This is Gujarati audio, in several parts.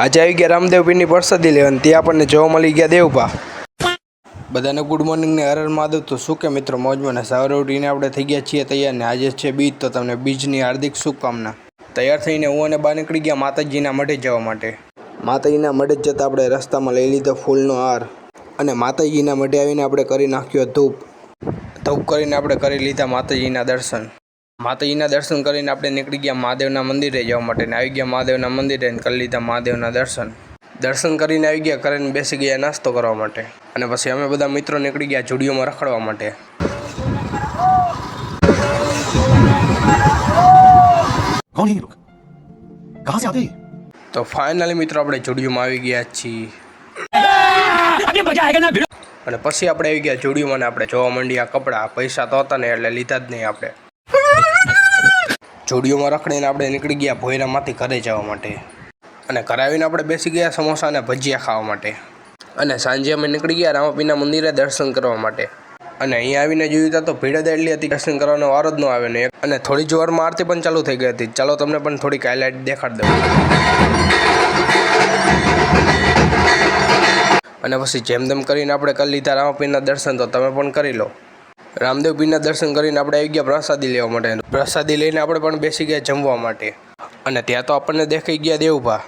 આજે આવી ગયા રામદેવ પીરની પ્રસાદી લેવાની ત્યાં આપણને જોવા મળી ગયા દેવભા. બધાને ગુડ મોર્નિંગ ને હર હર મહાદેવ. તો શું કે મિત્રો મોજમાં ને સવારે ઉઠીને આપણે થઈ ગયા છીએ તૈયાર ને આજે છે બીજ, તો તમને બીજની હાર્દિક શુભકામના. તૈયાર થઈને હું અને બા નીકળી ગયા માતાજીના મઢે જવા માટે. માતાજીના મઢે જતાં આપણે રસ્તામાં લઈ લીધો ફૂલનો હાર અને માતાજીના મઢે આવીને આપણે કરી નાખ્યો ધૂપ કરીને આપણે કરી લીધા માતાજીના દર્શન. માતાજીના દર્શન કરીને આપણે નીકળી ગયા મહાદેવના મંદિરે જવા માટે ને આવી ગયા મહાદેવના મંદિરે કરી લીધા મહાદેવના દર્શન કરીને આવી ગયા કરીને બેસી ગયા નાસ્તો કરવા માટે અને પછી અમે બધા મિત્રો નીકળી ગયા ઝુડિયોમાં રખડવા માટે. कौन है ये लोग? कहाँ से आते हैं? તો ફાઇનલી મિત્રો આપણે ઝુડિયોમાં આવી ગયા છીએ અને પછી આપણે આવી ગયા ઝુડિયોમાં ને આપણે જોવા માંડ્યા કપડાં. પૈસા તો હતા ને એટલે લીધા જ નહીં આપણે. ઝુડિયોમાં રખડીને આપણે નીકળી ગયા ભોયરામાંથી ઘરે જવા માટે અને ઘરે આવીને આપણે બેસી ગયા સમોસા અને ભજીયા ખાવા માટે અને સાંજે અમે નીકળી ગયા રામાપીરના મંદિરે દર્શન કરવા માટે અને અહીંયા આવીને જોયું તો ભીડ જ એટલી હતી દર્શન કરવાનો વારો જ ન આવે ને અને થોડી જ વારમાં આરતી પણ ચાલુ થઈ ગઈ હતી. ચાલો તમને પણ થોડીક હાઇલાઇટ દેખાડી દઉં. અને પછી જેમ તેમ કરીને આપણે કરી લીધા રામાપીરના દર્શન, તો તમે પણ કરી લો. રામદેવ પીરના દર્શન કરીને આપણે આવી ગયા પ્રસાદી લેવા માટે. પ્રસાદી લઈને આપણે પણ બેસી ગયા જમવા માટે અને ત્યાં તો આપણને દેખાઈ ગયા દેવભા.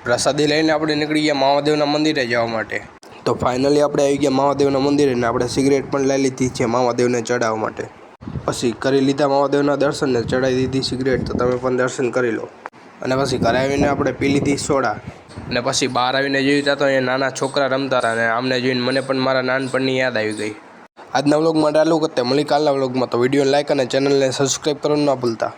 પ્રસાદી લઈને આપણે નીકળી ગયા મહાદેવના મંદિરે જવા માટે. તો ફાઇનલી આપણે આવી ગયા મહાદેવના મંદિરે ને આપણે સિગરેટ પણ લઈ લીધી છે મહાદેવને ચડાવવા માટે. પછી કરી લીધા મહાદેવના દર્શન ને ચડાવી દીધી સિગરેટ, તો તમે પણ દર્શન કરી લો. અને પછી ઘરે આવીને આપણે પી લીધી સોડા અને પછી બહાર આવીને જોયું તો અહીંયા નાના છોકરા રમતા હતા અને આમને જોઈને મને પણ મારા નાનપણની યાદ આવી ગઈ. આજના વ્લોગમાં આટલું કરતે મળી કાલના વ્લોગમાં. તો વિડીયો લાઈક અને ચેનલને સબસ્ક્રાઈબ કરવાનું ના ભૂલતા.